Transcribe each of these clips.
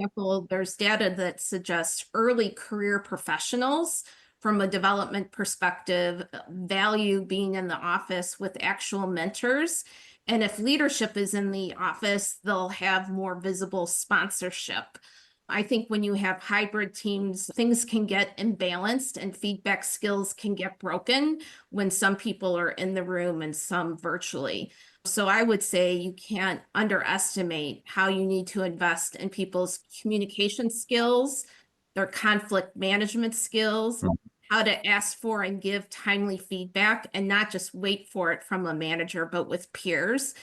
Example, there's data that suggests early career professionals from a development perspective value being in the office with actual mentors. And if leadership is in the office, they'll have more visible sponsorship. I think when you have hybrid teams, things can get imbalanced and feedback skills can get broken when some people are in the room and some virtually. So I would say you can't underestimate how you need to invest in people's communication skills, their conflict management skills, how to ask for and give timely feedback and not just wait for it from a manager, but with peers.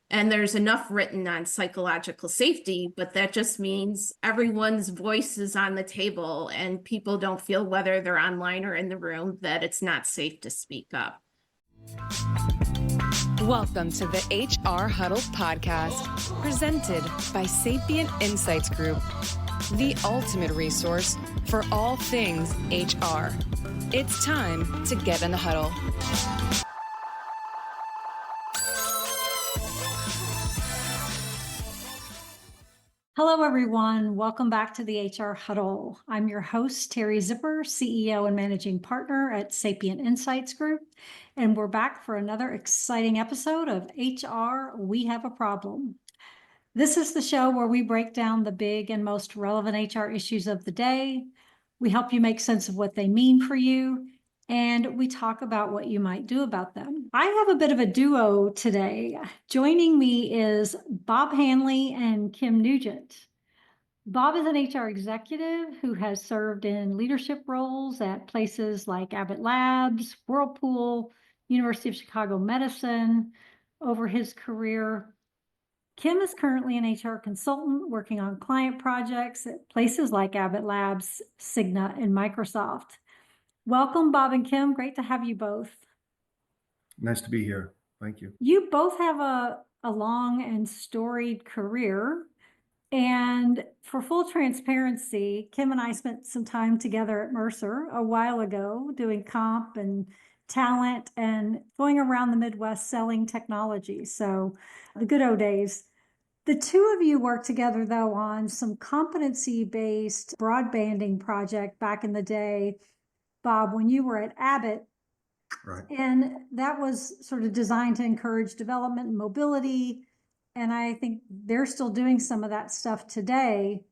And there's enough written on psychological safety, but that just means everyone's voice is on the table and people don't feel, whether they're online or in the room, that it's not safe to speak up. Welcome to the HR Huddle podcast, presented by Sapient Insights Group, the ultimate resource for all things HR. It's time to get in the huddle. Hello, everyone. Welcome back to the HR Huddle. I'm your host, Teri Zipper, CEO and Managing Partner at Sapient Insights Group, and we're back for another exciting episode of HR We Have a Problem. This is the show where we break down the big and most relevant HR issues of the day. We help you make sense of what they mean for you, and we talk about what you might do about them. I have a bit of a duo today. Joining me is Bob Hanley and Kim Nugent. Bob is an HR executive who has served in leadership roles at places like Abbott Labs, Whirlpool, University of Chicago Medicine over his career. Kim is currently an HR consultant working on client projects at places like Abbott Labs, Cigna, and Microsoft. Welcome, Bob and Kim. Great to have you both. Nice to be here. Thank you. You both have a long and storied career. And for full transparency, Kim and I spent some time together at Mercer a while ago doing comp and talent and going around the Midwest selling technology. So the good old days. The two of you worked together, though, on some competency-based broadbanding project back in the day, Bob, when you were at Abbott. Right. And that was sort of designed to encourage development and mobility. And I think they're still doing some of that stuff today.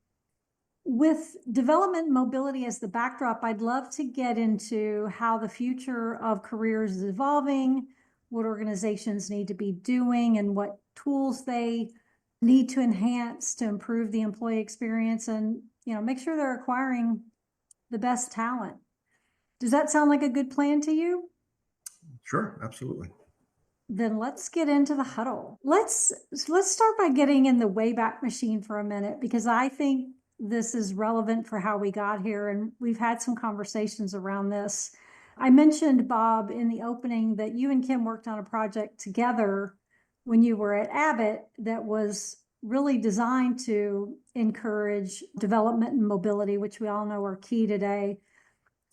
With development and mobility as the backdrop, I'd love to get into how the future of careers is evolving, what organizations need to be doing, and what tools they need to enhance to improve the employee experience and, make sure they're acquiring the best talent. Does that sound like a good plan to you? Sure, absolutely. Then let's get into the huddle. Let's start by getting in the Wayback Machine for a minute, because I think this is relevant for how we got here, and we've had some conversations around this. I mentioned, Bob, in the opening that you and Kim worked on a project together when you were at Abbott that was really designed to encourage development and mobility, which we all know are key today.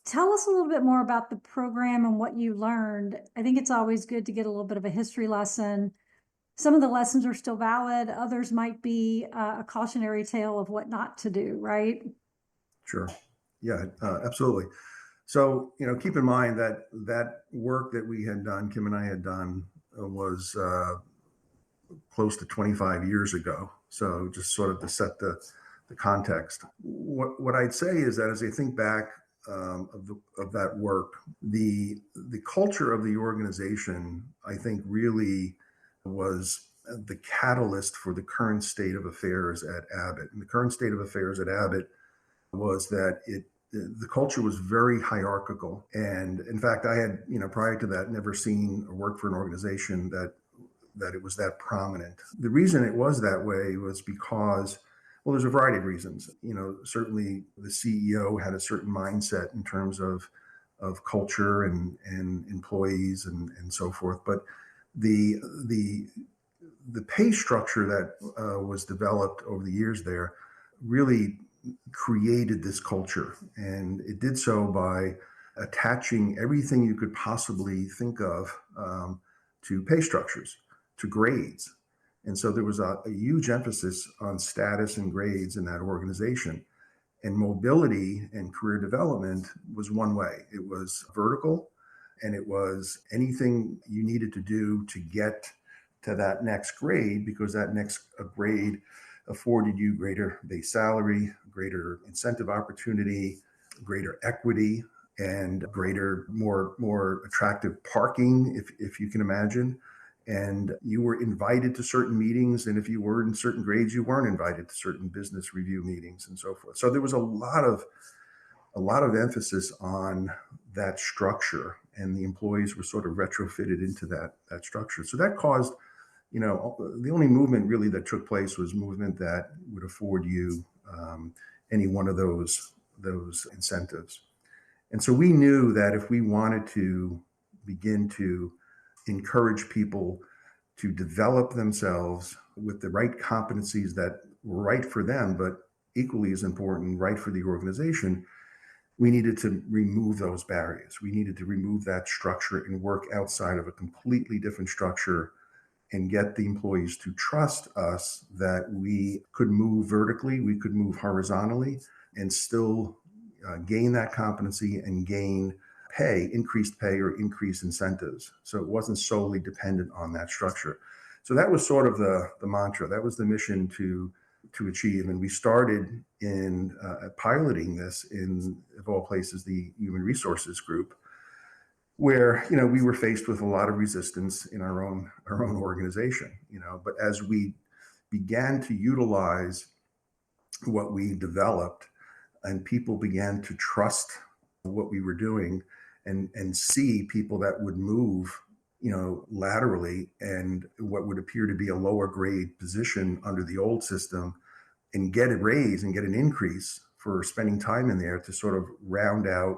Tell us a little bit more about the program and what you learned. I think it's always good to get a little bit of a history lesson. Some of the lessons are still valid. Others might be a cautionary tale of what not to do, right? Sure. Yeah, absolutely. So, keep in mind that work that we had done, Kim and I had done, was close to 25 years ago. So just sort of to set the context. What I'd say is that as I think back of that work, the culture of the organization, I think, really was the catalyst for the current state of affairs at Abbott. And the current state of affairs at Abbott was that the culture was very hierarchical. And in fact, I had, prior to that, never seen or worked for an organization that it was that prominent. The reason it was that way was because, well, there's a variety of reasons. Certainly the CEO had a certain mindset in terms of culture and employees and so forth. But the pay structure that was developed over the years there really created this culture. And it did so by attaching everything you could possibly think of to pay structures, to grades. And so there was a huge emphasis on status and grades in that organization. And mobility and career development was one way. It was vertical, and it was anything you needed to do to get to that next grade, because that next grade afforded you greater base salary, greater incentive opportunity, greater equity, and greater, more attractive parking, if you can imagine. And you were invited to certain meetings, and if you were in certain grades, you weren't invited to certain business review meetings and so forth. So there was a lot of emphasis on that structure, and the employees were sort of retrofitted into that structure. So that caused, the only movement really that took place was movement that would afford you any one of those incentives. And so we knew that if we wanted to begin to encourage people to develop themselves with the right competencies that were right for them, but equally as important, right for the organization, we needed to remove those barriers. We needed to remove that structure and work outside of a completely different structure and get the employees to trust us that we could move vertically, we could move horizontally, and still gain that competency and gain increased pay or increased incentives. So it wasn't solely dependent on that structure. So that was sort of the mantra. That was the mission to achieve. And we started in piloting this in, of all places, the Human Resources Group, where we were faced with a lot of resistance in our own organization. But as we began to utilize what we developed, and people began to trust what we were doing, and see people that would move, laterally, and what would appear to be a lower grade position under the old system, and get a raise and get an increase for spending time in there to sort of round out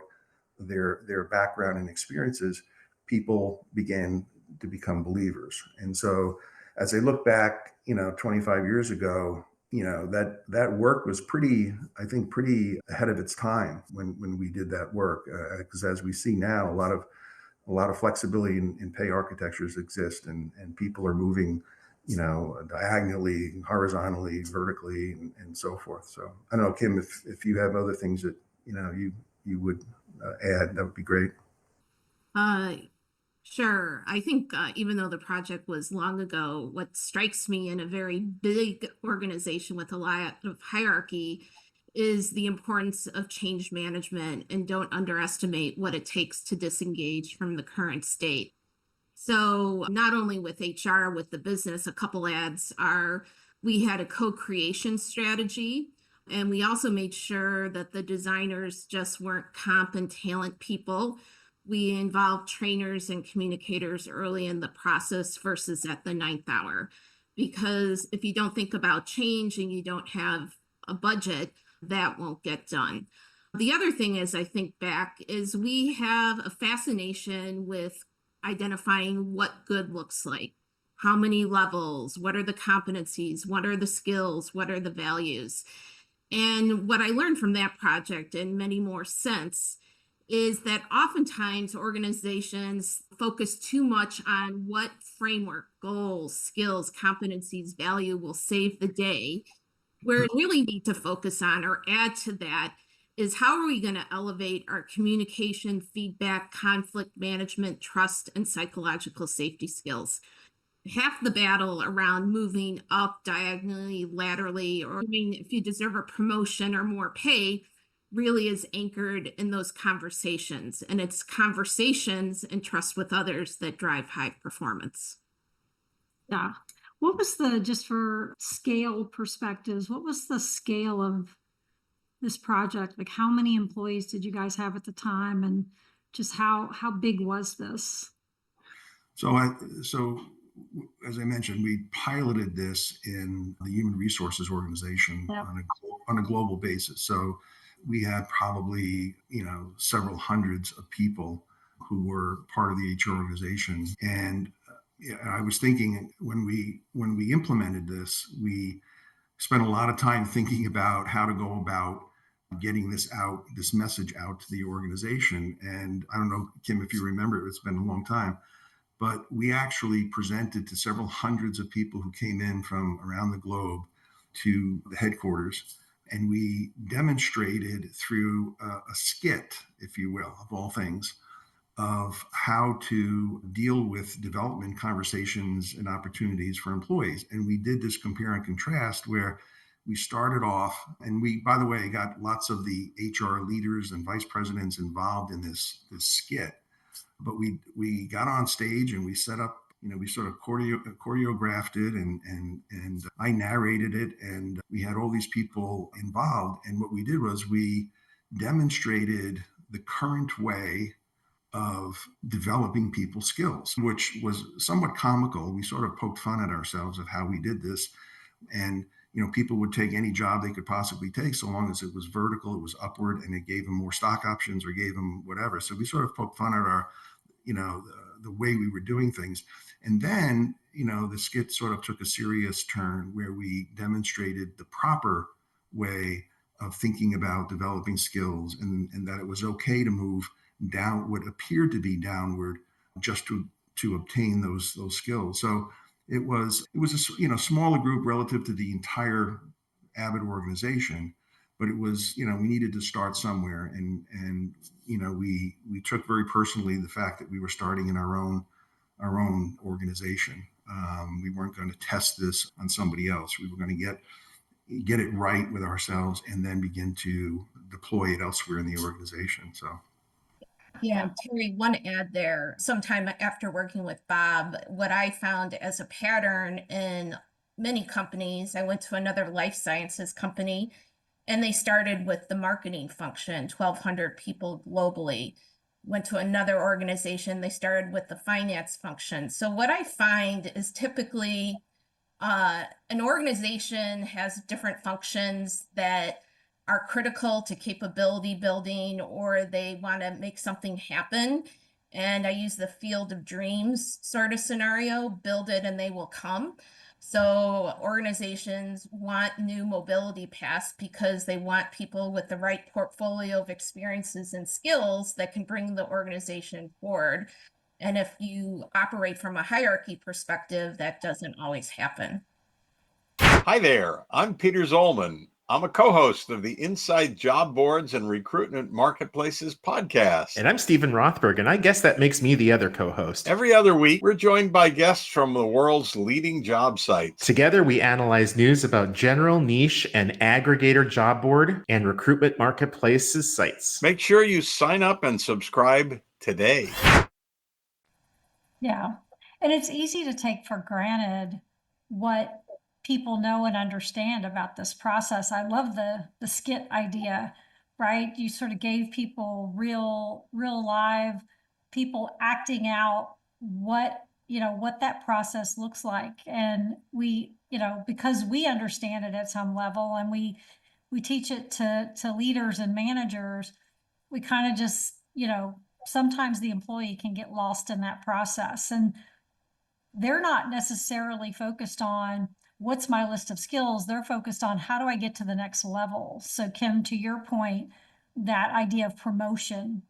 their background and experiences, people began to become believers. And so as I look back, 25 years ago, that work was pretty ahead of its time when we did that work. Because as we see now, a lot of flexibility in pay architectures exist, and people are moving, diagonally, horizontally, vertically, and so forth. So I don't know, Kim, if you have other things that you would add, that would be great. Sure. I think even though the project was long ago, what strikes me in a very big organization with a lot of hierarchy is the importance of change management, and don't underestimate what it takes to disengage from the current state. So not only with HR, with the business, a couple ads we had a co-creation strategy, and we also made sure that the designers just weren't comp and talent people. We involved trainers and communicators early in the process versus at the 9th hour. Because if you don't think about change and you don't have a budget, that won't get done. The other thing is, I think back, is we have a fascination with identifying what good looks like. How many levels? What are the competencies? What are the skills? What are the values? And what I learned from that project, and many more since, is that oftentimes organizations focus too much on what framework, goals, skills, competencies, value will save the day, where we really need to focus on, or add to that, is how are we going to elevate our communication, feedback, conflict management, trust, and psychological safety skills. Half the battle around moving up diagonally, laterally, or if you deserve a promotion or more pay really is anchored in those conversations. And it's conversations and trust with others that drive high performance. Yeah. What was just for scale perspectives, what was the scale of this project? Like, how many employees did you guys have at the time, and just how big was this? So as I mentioned, we piloted this in the Human Resources Organization. Yep. on a global basis. So we had probably, several hundreds of people who were part of the HR organization. And I was thinking, when we implemented this, we spent a lot of time thinking about how to go about getting this message out to the organization. And I don't know, Kim, if you remember, it's been a long time, but we actually presented to several hundreds of people who came in from around the globe to the headquarters. And we demonstrated through a skit, if you will, of all things, of how to deal with development conversations and opportunities for employees. And we did this compare and contrast where we started off, and we, by the way, got lots of the HR leaders and vice presidents involved in this skit. But we got on stage and we set up, we sort of choreographed it, and I narrated it, and we had all these people involved. And what we did was we demonstrated the current way of developing people's skills, which was somewhat comical. We sort of poked fun at ourselves of how we did this. And, people would take any job they could possibly take so long as it was vertical, it was upward, and it gave them more stock options or gave them whatever. So we sort of poked fun at our, the way we were doing things. And then, the skit sort of took a serious turn where we demonstrated the proper way of thinking about developing skills, and that it was okay to move down what appeared to be downward just to obtain those skills. So it was a smaller group relative to the entire Abbott organization, but it was, we needed to start somewhere, and we took very personally the fact that we were starting in our own organization. We weren't going to test this on somebody else. We were going to get it right with ourselves and then begin to deploy it elsewhere in the organization. So. Yeah, Terry, one add there. Sometime after working with Bob, what I found as a pattern in many companies, I went to another life sciences company, and they started with the marketing function, 1,200 people globally. Went to another organization, they started with the finance function. So what I find is typically an organization has different functions that are critical to capability building, or they want to make something happen. And I use the field of dreams sort of scenario, build it and they will come. So organizations want new mobility paths because they want people with the right portfolio of experiences and skills that can bring the organization forward. And if you operate from a hierarchy perspective, that doesn't always happen. Hi there, I'm Peter Zollman. I'm a co-host of the Inside Job Boards and Recruitment Marketplaces podcast. And I'm Stephen Rothberg, and I guess that makes me the other co-host. Every other week, we're joined by guests from the world's leading job sites. Together, we analyze news about general, niche, and aggregator job board and recruitment marketplaces sites. Make sure you sign up and subscribe today. Yeah, and it's easy to take for granted what people know and understand about this process. I love the skit idea, right? You sort of gave people real live people acting out what that process looks like. And we, because we understand it at some level, and we teach it to leaders and managers, we kind of just, sometimes the employee can get lost in that process, and they're not necessarily focused on what's my list of skills. They're focused on how do I get to the next level. So Kim, to your point, that idea of promotion.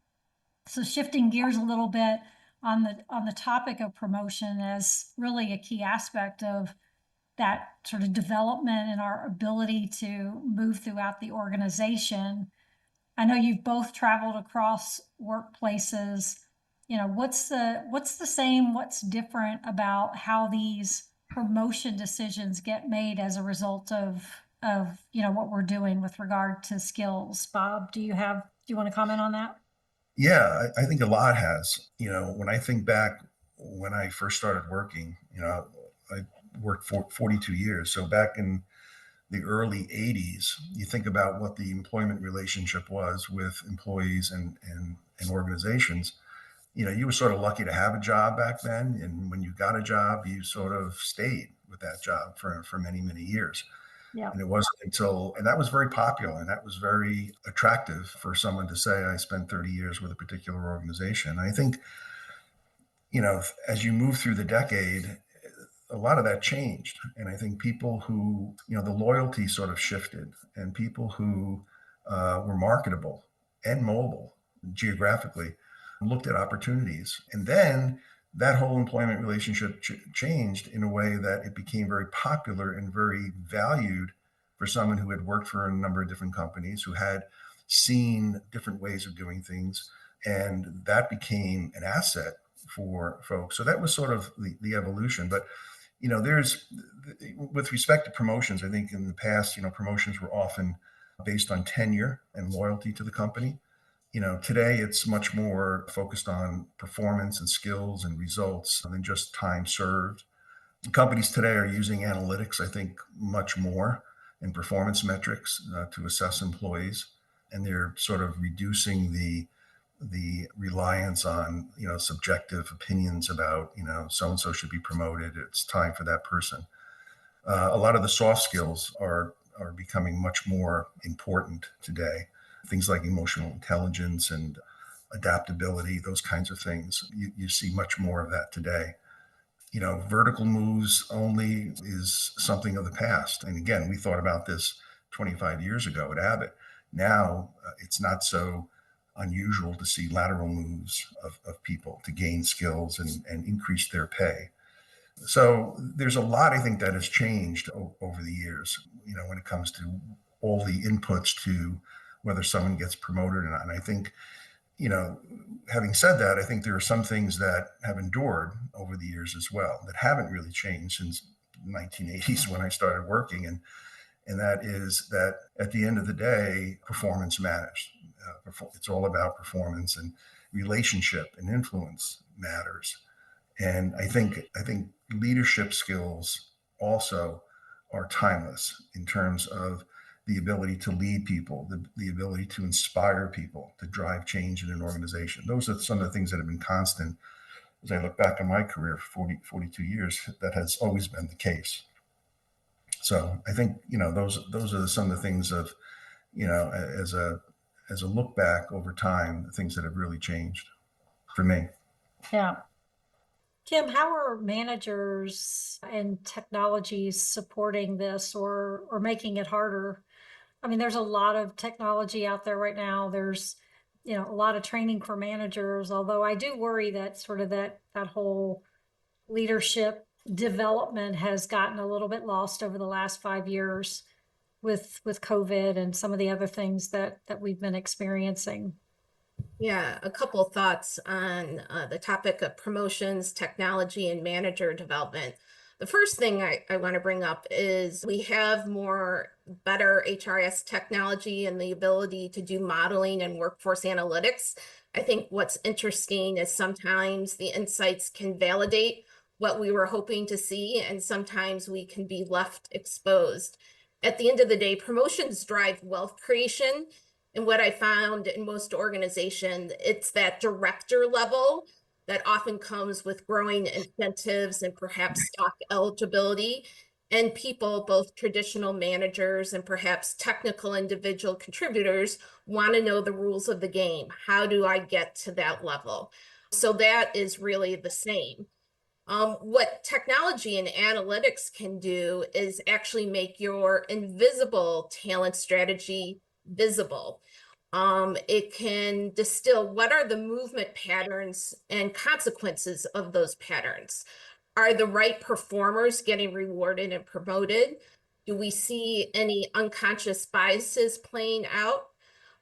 So shifting gears a little bit on the topic of promotion as really a key aspect of that sort of development and our ability to move throughout the organization. I know you've both traveled across workplaces. What's the same, what's different about how these promotion decisions get made as a result of what we're doing with regard to skills? Bob, do you want to comment on that? Yeah, I think a lot has. When I think back when I first started working, I worked for 42 years. So back in the early 80s, you think about what the employment relationship was with employees and organizations. You were sort of lucky to have a job back then. And when you got a job, you sort of stayed with that job for many, many years. Yeah. And it wasn't until, and that was very popular, and that was very attractive for someone to say, I spent 30 years with a particular organization. And I think, as you move through the decade, a lot of that changed. And I think people who, the loyalty sort of shifted, and people who were marketable and mobile geographically looked at opportunities. And then that whole employment relationship changed in a way that it became very popular and very valued for someone who had worked for a number of different companies, who had seen different ways of doing things. And that became an asset for folks. So that was sort of the evolution. But, there's, with respect to promotions, I think in the past, promotions were often based on tenure and loyalty to the company. Today it's much more focused on performance and skills and results than just time served. Companies today are using analytics, I think, much more, and performance metrics to assess employees, and they're sort of reducing the reliance on subjective opinions about so and so should be promoted. It's time for that person. A lot of the soft skills are becoming much more important today. Things like emotional intelligence and adaptability, those kinds of things. You see much more of that today. Vertical moves only is something of the past. And again, we thought about this 25 years ago at Abbott. Now it's not so unusual to see lateral moves of people to gain skills and increase their pay. So there's a lot, I think, that has changed over the years, when it comes to all the inputs to whether someone gets promoted or not. And I think, having said that, I think there are some things that have endured over the years as well that haven't really changed since the 1980s when I started working. And that is that at the end of the day, performance matters. It's all about performance, and relationship and influence matters. And I think leadership skills also are timeless in terms of the ability to lead people, the ability to inspire people, to drive change in an organization. Those are some of the things that have been constant as I look back on my career for 42 years. That has always been the case. So I think, those are some of the things of, as a look back over time, the things that have really changed for me. Yeah. Kim, how are managers and technologies supporting this or making it harder? I mean, there's a lot of technology out there right now. There's, a lot of training for managers, although I do worry that sort of that whole leadership development has gotten a little bit lost over the last 5 years with COVID and some of the other things that we've been experiencing. Yeah, a couple of thoughts on the topic of promotions, technology, and manager development. The first thing I want to bring up is we have better HRS technology and the ability to do modeling and workforce analytics. I think what's interesting is sometimes the insights can validate what we were hoping to see, and sometimes we can be left exposed. At the end of the day, promotions drive wealth creation. And what I found in most organizations, it's that director level that often comes with growing incentives and perhaps stock eligibility. And people, both traditional managers and perhaps technical individual contributors, want to know the rules of the game. How do I get to that level? So that is really the same. What technology and analytics can do is actually make your invisible talent strategy visible. It can distill what are the movement patterns and consequences of those patterns. Are the right performers getting rewarded and promoted? Do we see any unconscious biases playing out?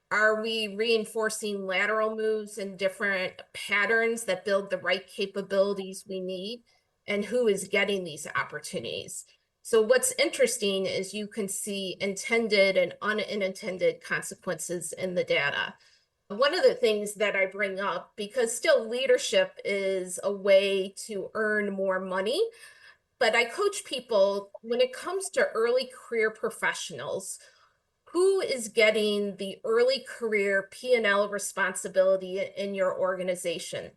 Are we reinforcing lateral moves and different patterns that build the right capabilities we need? And who is getting these opportunities? So what's interesting is you can see intended and unintended consequences in the data. One of the things that I bring up, because still leadership is a way to earn more money, but I coach people when it comes to early career professionals, who is getting the early career P&L responsibility in your organization?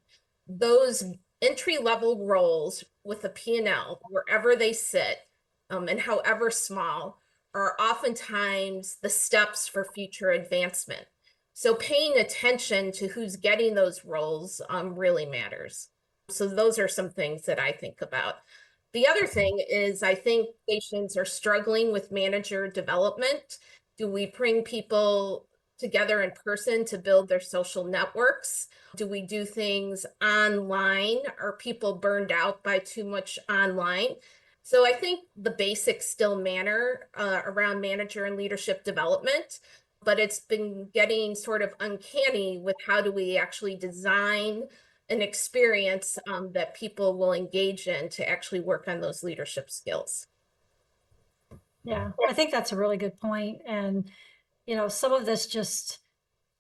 Those entry-level roles with a P&L, wherever they sit, and however small, are oftentimes the steps for future advancement. So paying attention to who's getting those roles really matters. So those are some things that I think about. The other thing is I think organizations are struggling with manager development. Do we bring people together in person to build their social networks? Do we do things online? Are people burned out by too much online? So I think the basics still matter around manager and leadership development, but it's been getting sort of uncanny with how do we actually design an experience that people will engage in to actually work on those leadership skills. Yeah, I think that's a really good point. And, some of this just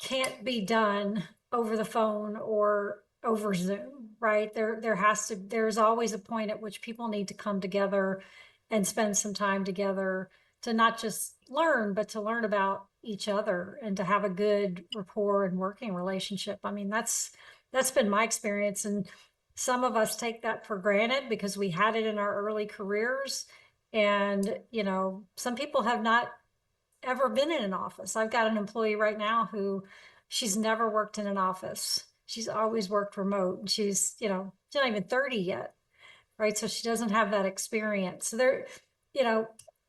can't be done over the phone or over Zoom, right? There's always a point at which people need to come together and spend some time together to not just learn, but to learn about each other and to have a good rapport and working relationship. I mean, that's been my experience. And some of us take that for granted because we had it in our early careers. And, some people have not ever been in an office. I've got an employee right now who she's never worked in an office. She's always worked remote. And she's not even 30 yet, right? So she doesn't have that experience. So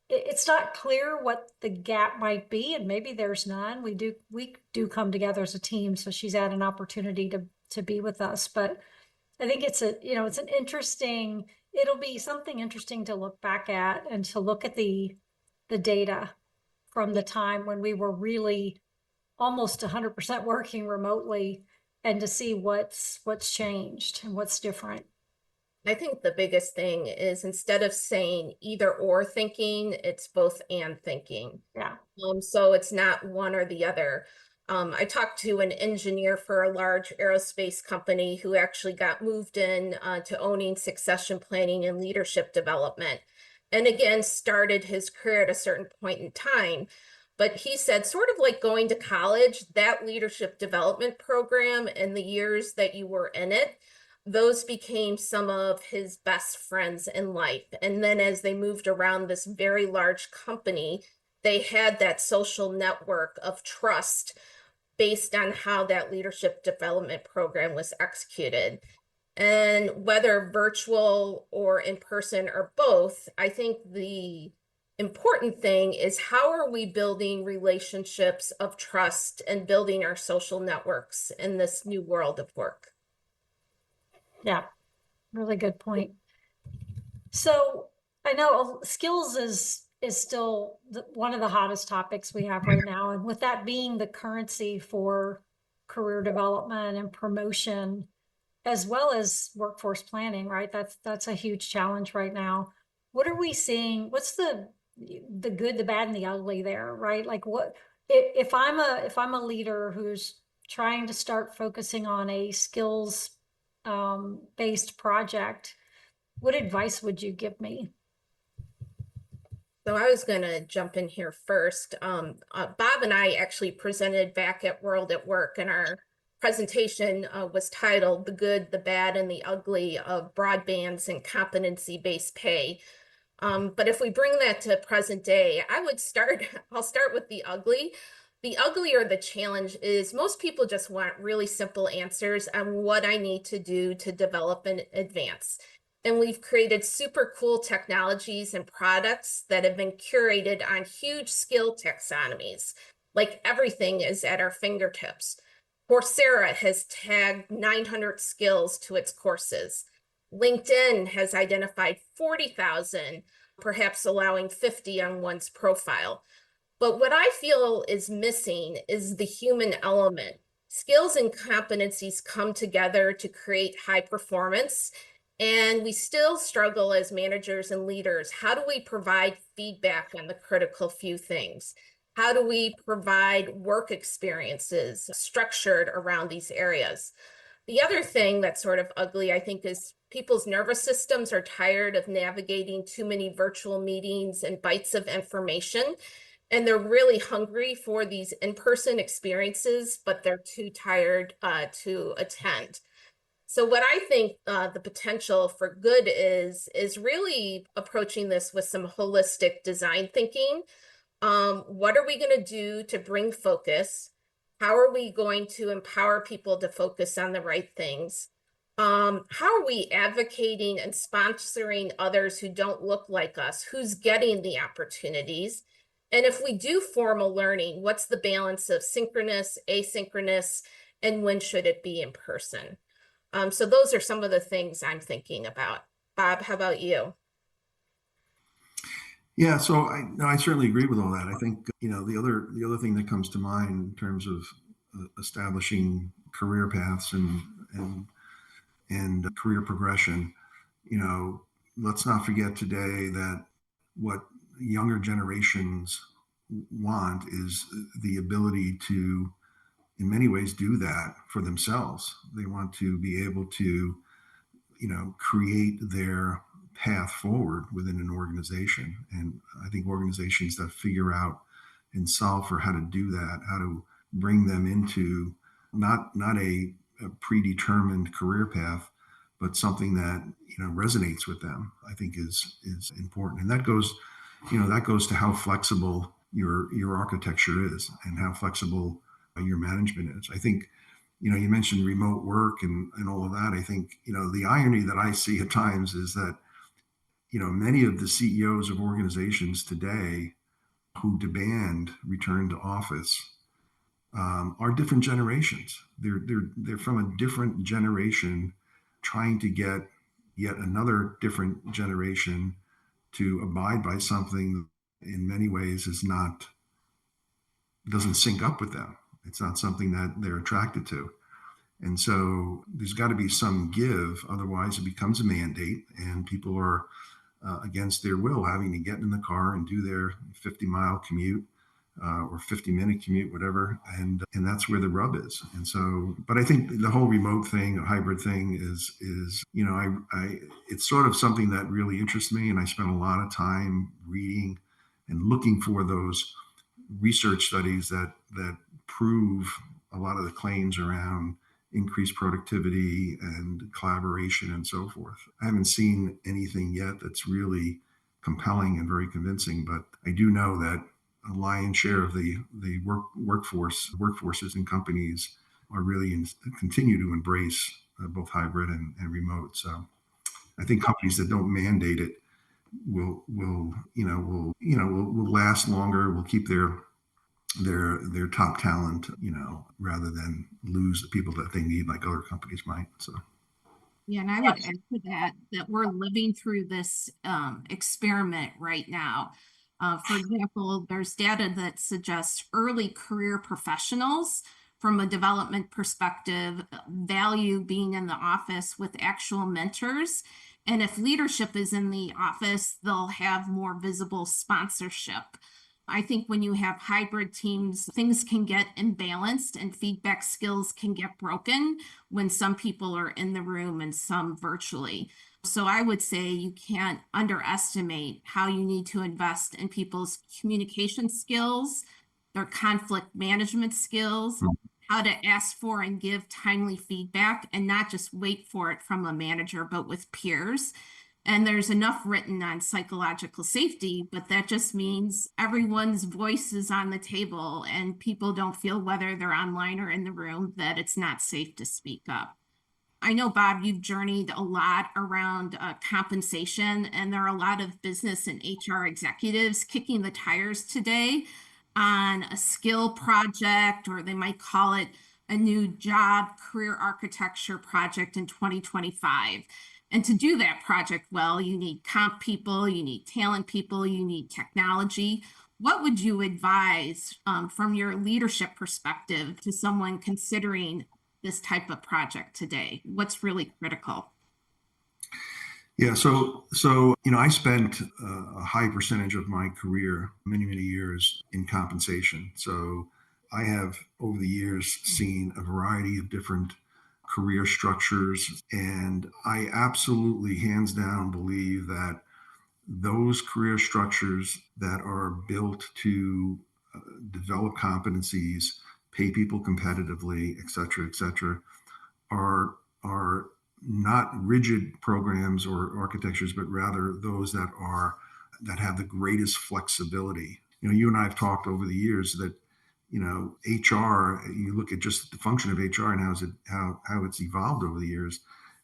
it's not clear what the gap might be, and maybe there's none. We do come together as a team, so she's had an opportunity to be with us. But I think it's an interesting, it'll be something interesting to look back at and to look at the data from the time when we were really almost 100% working remotely, and to see what's changed and what's different. I think the biggest thing is instead of saying either or thinking, it's both and thinking. Yeah. So it's not one or the other. I talked to an engineer for a large aerospace company who actually got moved in to owning succession planning and leadership development. And again, started his career at a certain point in time. But he said, sort of like going to college, that leadership development program and the years that you were in it, those became some of his best friends in life. And then as they moved around this very large company, they had that social network of trust based on how that leadership development program was executed. And whether virtual or in person or both, I think the important thing is how are we building relationships of trust and building our social networks in this new world of work? Yeah, really good point. So I know skills is still one of the hottest topics we have right now. And with that being the currency for career development and promotion, as well as workforce planning, right? That's a huge challenge right now. What are we seeing? What's the good, the bad, and the ugly there, right? Like what if I'm a leader who's trying to start focusing on a skills based project, what advice would you give me? So I was going to jump in here first. Bob and I actually presented back at World at Work, and our presentation was titled The Good, the Bad, and the Ugly of Broadbands and Competency-Based Pay. But if we bring that to present day, I'll start with the ugly. The ugly or the challenge is most people just want really simple answers on what I need to do to develop and advance. And we've created super cool technologies and products that have been curated on huge skill taxonomies. Like everything is at our fingertips. Coursera has tagged 900 skills to its courses. LinkedIn has identified 40,000, perhaps allowing 50 on one's profile. But what I feel is missing is the human element. Skills and competencies come together to create high performance. And we still struggle as managers and leaders. How do we provide feedback on the critical few things? How do we provide work experiences structured around these areas? The other thing that's sort of ugly, I think, is people's nervous systems are tired of navigating too many virtual meetings and bites of information. And they're really hungry for these in-person experiences, but they're too tired to attend. So what I think the potential for good is really approaching this with some holistic design thinking. What are we going to do to bring focus? How are we going to empower people to focus on the right things? How are we advocating and sponsoring others who don't look like us? Who's getting the opportunities? And if we do formal learning, what's the balance of synchronous, asynchronous, and when should it be in person? So those are some of the things I'm thinking about. Bob, how about you? Yeah, so I certainly agree with all that. I think the other thing that comes to mind in terms of establishing career paths and career progression, you know, let's not forget today that what younger generations want is the ability to, in many ways, do that for themselves. They want to be able to, create their path forward within an organization. And I think organizations that figure out and solve for how to do that, how to bring them into not a predetermined career path, but something that resonates with them, I think is important. And that goes to how flexible your architecture is and how flexible your management is. I think you mentioned remote work and all of that. I think the irony that I see at times is that many of the CEOs of organizations today who demand return to office are different generations. They're from a different generation trying to get yet another different generation to abide by something in many ways doesn't sync up with them. It's not something that they're attracted to. And so there's got to be some give. Otherwise, it becomes a mandate and people are against their will having to get in the car and do their 50-mile commute or 50-minute commute, whatever. And that's where the rub is. And so, but I think the whole remote thing, a hybrid thing is it's sort of something that really interests me. And I spent a lot of time reading and looking for those research studies that prove a lot of the claims around increased productivity and collaboration and so forth. I haven't seen anything yet that's really compelling and very convincing, but I do know that a lion's share of the workforces and companies are really continue to embrace both hybrid and remote. So I think companies that don't mandate it will last longer, will keep their top talent, rather than lose the people that they need like other companies might. So. Yeah, and I would add to that we're living through this experiment right now. For example, there's data that suggests early career professionals from a development perspective value being in the office with actual mentors. And if leadership is in the office, they'll have more visible sponsorship. I think when you have hybrid teams, things can get imbalanced and feedback skills can get broken when some people are in the room and some virtually. So I would say you can't underestimate how you need to invest in people's communication skills, their conflict management skills, how to ask for and give timely feedback and not just wait for it from a manager, but with peers. And there's enough written on psychological safety, but that just means everyone's voice is on the table and people don't feel, whether they're online or in the room, that it's not safe to speak up. I know, Bob, you've journeyed a lot around compensation, and there are a lot of business and HR executives kicking the tires today on a skill project, or they might call it a new job career architecture project in 2025. And to do that project well, you need comp people, you need talent people, you need technology. What would you advise from your leadership perspective to someone considering this type of project today? What's really critical? Yeah, so I spent a high percentage of my career, many years, in compensation. So I have over the years seen a variety of different career structures, and I absolutely, hands down, believe that those career structures that are built to develop competencies, pay people competitively, et cetera, are not rigid programs or architectures, but rather those that have the greatest flexibility. You and I have talked over the years that HR, you look at just the function of HR and how it's evolved over the years.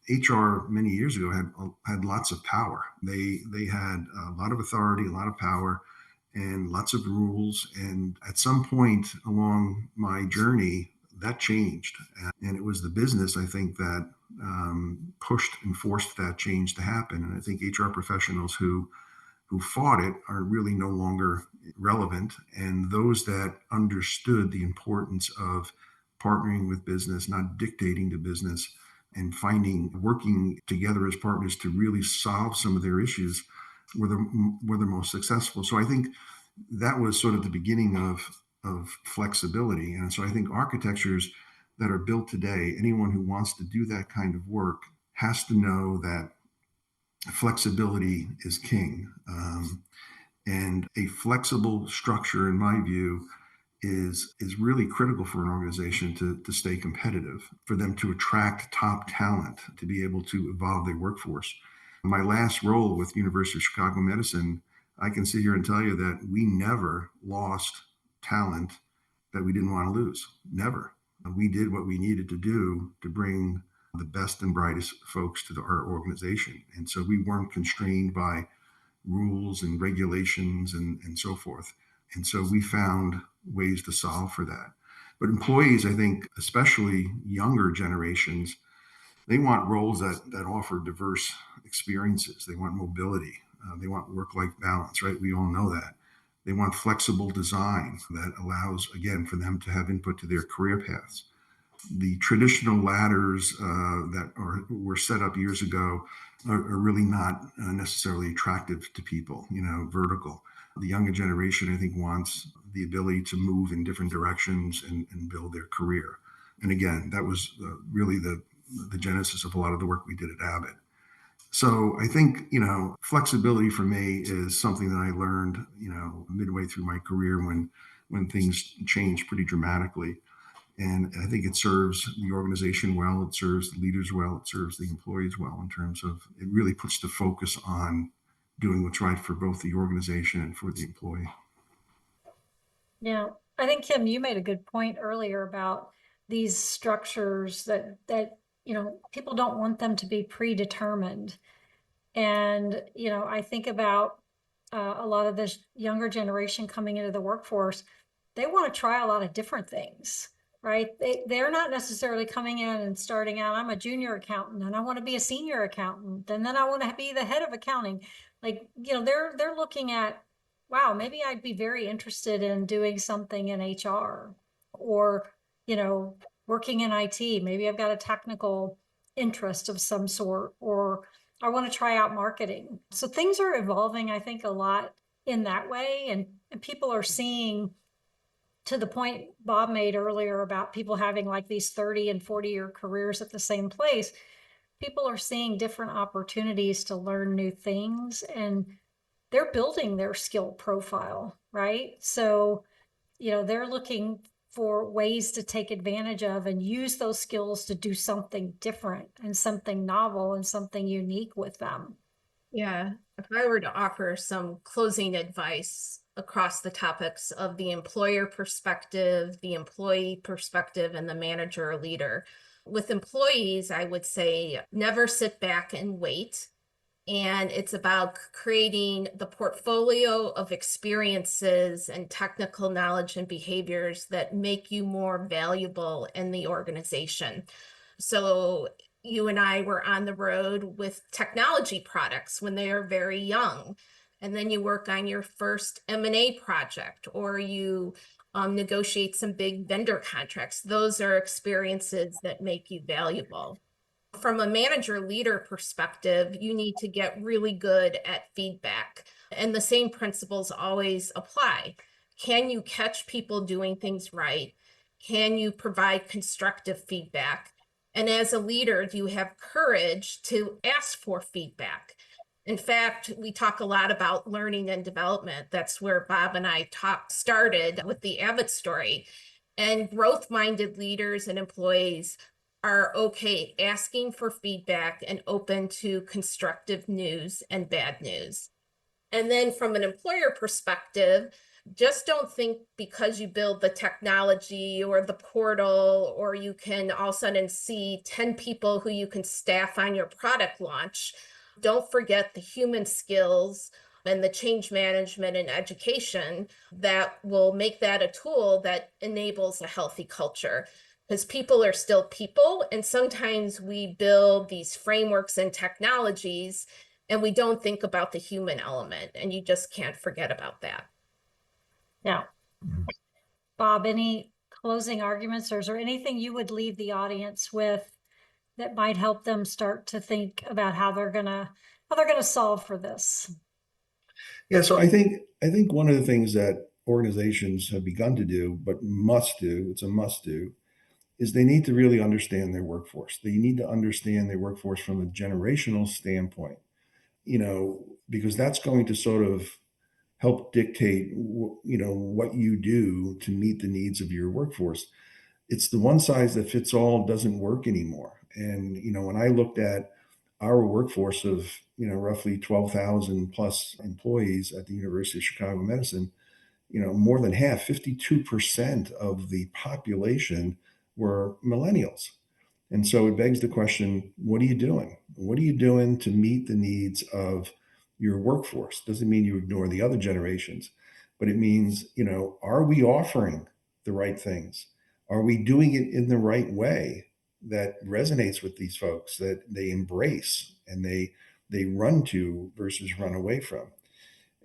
HR many years ago had lots of power. They had a lot of authority, a lot of power, and lots of rules. And at some point along my journey, that changed. And it was the business, I think, that pushed and forced that change to happen. And I think HR professionals who fought it are really no longer relevant. And those that understood the importance of partnering with business, not dictating to business, and working together as partners to really solve some of their issues were the most successful. So I think that was sort of the beginning of flexibility. And so I think architectures that are built today, anyone who wants to do that kind of work has to know that flexibility is king. And a flexible structure, in my view, is really critical for an organization to stay competitive, for them to attract top talent, to be able to evolve their workforce. My last role with University of Chicago Medicine, I can sit here and tell you that we never lost talent that we didn't want to lose. Never. We did what we needed to do to bring the best and brightest folks to our organization. And so we weren't constrained by rules and regulations and so forth. And so we found ways to solve for that. But employees, I think, especially younger generations, they want roles that offer diverse experiences. They want mobility. They want work-life balance, right? We all know that. They want flexible design that allows, again, for them to have input to their career paths. The traditional ladders that were set up years ago are really not necessarily attractive to people, vertical. The younger generation, I think, wants the ability to move in different directions and build their career. And again, that was really the genesis of a lot of the work we did at Abbott. So I think, flexibility for me is something that I learned, midway through my career when things changed pretty dramatically. And I think it serves the organization well, it serves the leaders well, it serves the employees well in terms of it really puts the focus on doing what's right for both the organization and for the employee. Yeah, I think, Kim, you made a good point earlier about these structures that people don't want them to be predetermined. And, I think about a lot of this younger generation coming into the workforce. They want to try a lot of different things, right? They're not necessarily coming in and starting out, I'm a junior accountant and I want to be a senior accountant. And then I want to be the head of accounting. They're looking at, wow, maybe I'd be very interested in doing something in HR or, working in IT. Maybe I've got a technical interest of some sort, or I want to try out marketing. So things are evolving, I think, a lot in that way. And people are seeing, to the point Bob made earlier about people having like these 30 and 40-year careers at the same place, people are seeing different opportunities to learn new things, and they're building their skill profile, right? So, they're looking for ways to take advantage of and use those skills to do something different and something novel and something unique with them. Yeah, if I were to offer some closing advice across the topics of the employer perspective, the employee perspective, and the manager or leader. With employees, I would say never sit back and wait. And it's about creating the portfolio of experiences and technical knowledge and behaviors that make you more valuable in the organization. So you and I were on the road with technology products when they are very young. And then you work on your first M&A project, or you negotiate some big vendor contracts. Those are experiences that make you valuable. From a manager leader perspective, you need to get really good at feedback. And the same principles always apply. Can you catch people doing things right? Can you provide constructive feedback? And as a leader, do you have courage to ask for feedback? In fact, we talk a lot about learning and development. That's where Bob and I started with the Abbott story. And growth-minded leaders and employees are okay asking for feedback and open to constructive news and bad news. And then from an employer perspective, just don't think because you build the technology or the portal, or you can all of a sudden see 10 people who you can staff on your product launch. Don't forget the human skills and the change management and education that will make that a tool that enables a healthy culture. Because people are still people, and sometimes we build these frameworks and technologies and we don't think about the human element, and you just can't forget about that. Yeah. Bob, any closing arguments, or is there anything you would leave the audience with that might help them start to think about how they're gonna solve for this? Yeah, so I think one of the things that organizations have begun to do, but must do, it's a must do, is they need to really understand their workforce. They need to understand their workforce from a generational standpoint, because that's going to sort of help dictate, what you do to meet the needs of your workforce. It's the one size that fits all doesn't work anymore. And, when I looked at our workforce of, roughly 12,000 plus employees at the University of Chicago Medicine, more than half, 52% of the population were millennials. And so it begs the question, what are you doing? What are you doing to meet the needs of your workforce? Doesn't mean you ignore the other generations, but it means, are we offering the right things? Are we doing it in the right way that resonates with these folks, that they embrace and they run to versus run away from?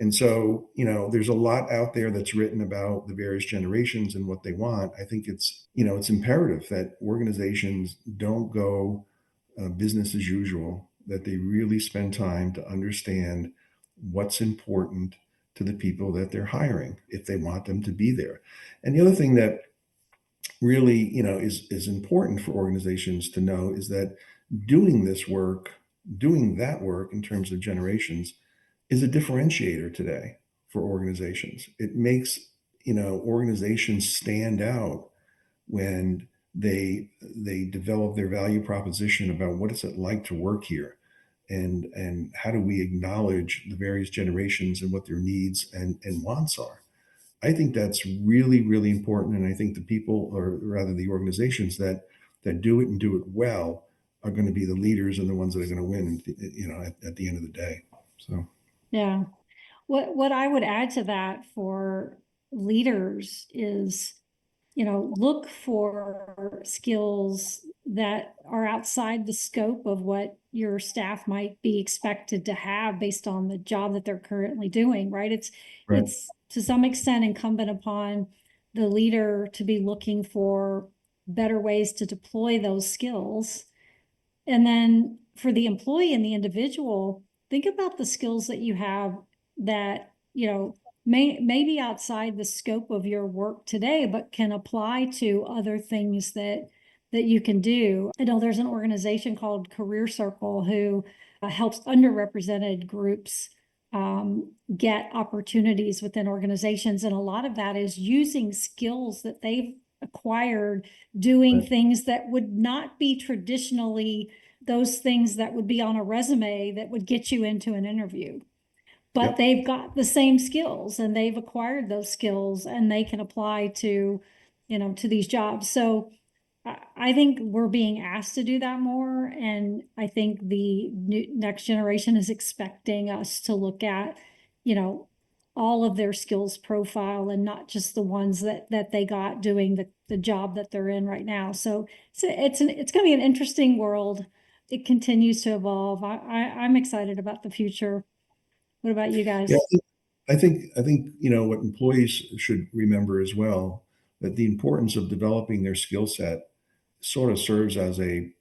And so, there's a lot out there that's written about the various generations and what they want. I think it's imperative that organizations don't go business as usual, that they really spend time to understand what's important to the people that they're hiring if they want them to be there. And the other thing that really, is important for organizations to know is that doing that work in terms of generations is a differentiator today for organizations. It makes, organizations stand out when they develop their value proposition about what is it like to work here, and how do we acknowledge the various generations and what their needs and wants are. I think that's really, really important. And I think the people, or rather the organizations that do it and do it well, are going to be the leaders and the ones that are going to win, at the end of the day. So. Yeah. What I would add to that for leaders is, look for skills that are outside the scope of what your staff might be expected to have based on the job that they're currently doing, right? Right. It's to some extent incumbent upon the leader to be looking for better ways to deploy those skills. And then for the employee and the individual, think about the skills that you have that, may be outside the scope of your work today, but can apply to other things that you can do. I know there's an organization called Career Circle who helps underrepresented groups get opportunities within organizations. And a lot of that is using skills that they've acquired doing Right. things that would not be traditionally those things that would be on a resume that would get you into an interview. But Yep. they've got the same skills and they've acquired those skills and they can apply to, to these jobs. So I think we're being asked to do that more. And I think the next generation is expecting us to look at, all of their skills profile and not just the ones that they got doing the job that they're in right now. So it's going to be an interesting world. It continues to evolve. I'm excited about the future. What about you guys? Yeah, I think what employees should remember as well, that the importance of developing their skill set sort of serves as a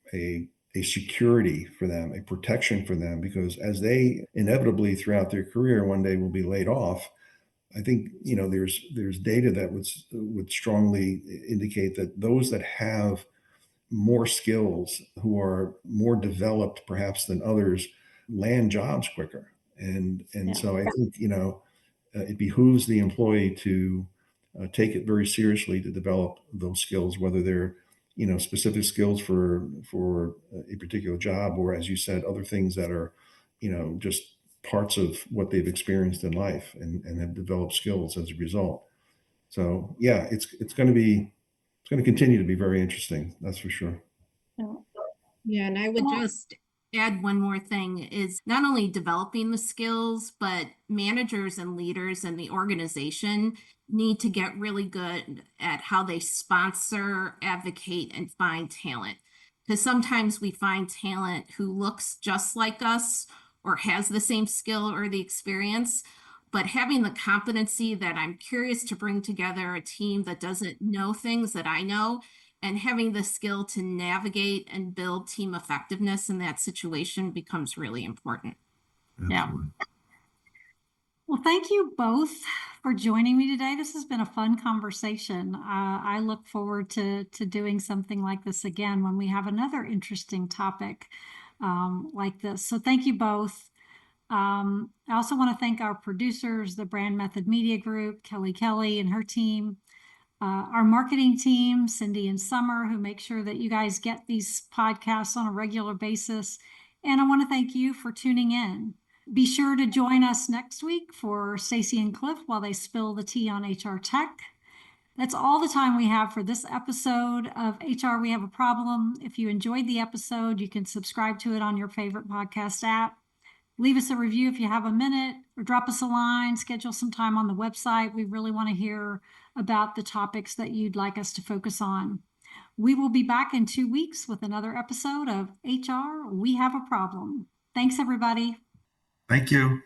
security for them, a protection for them, because as they inevitably throughout their career one day will be laid off, I think there's data that would strongly indicate that those that have more skills, who are more developed perhaps than others, land jobs quicker. And so I think it behooves the employee to take it very seriously to develop those skills, whether they're specific skills for a particular job, or, as you said, other things that are just parts of what they've experienced in life and have developed skills as a result. So yeah, it's going to continue to be very interesting. That's for sure. Yeah. Yeah, and I would just add one more thing is not only developing the skills, but managers and leaders in the organization need to get really good at how they sponsor, advocate, and find talent. Because sometimes we find talent who looks just like us or has the same skill or the experience, but having the competency that I'm curious to bring together a team that doesn't know things that I know, and having the skill to navigate and build team effectiveness in that situation becomes really important. Absolutely. Well, thank you both for joining me today. This has been a fun conversation. I look forward to doing something like this again when we have another interesting topic like this. So thank you both. I also want to thank our producers, the Brand Method Media Group, Kelly and her team, our marketing team, Cindy and Summer, who make sure that you guys get these podcasts on a regular basis. And I want to thank you for tuning in. Be sure to join us next week for Stacey and Cliff while they spill the tea on HR tech. That's all the time we have for this episode of HR We Have a Problem. If you enjoyed the episode, you can subscribe to it on your favorite podcast app. Leave us a review if you have a minute, or drop us a line, schedule some time on the website. We really want to hear about the topics that you'd like us to focus on. We will be back in 2 weeks with another episode of HR We Have a Problem. Thanks, everybody. Thank you.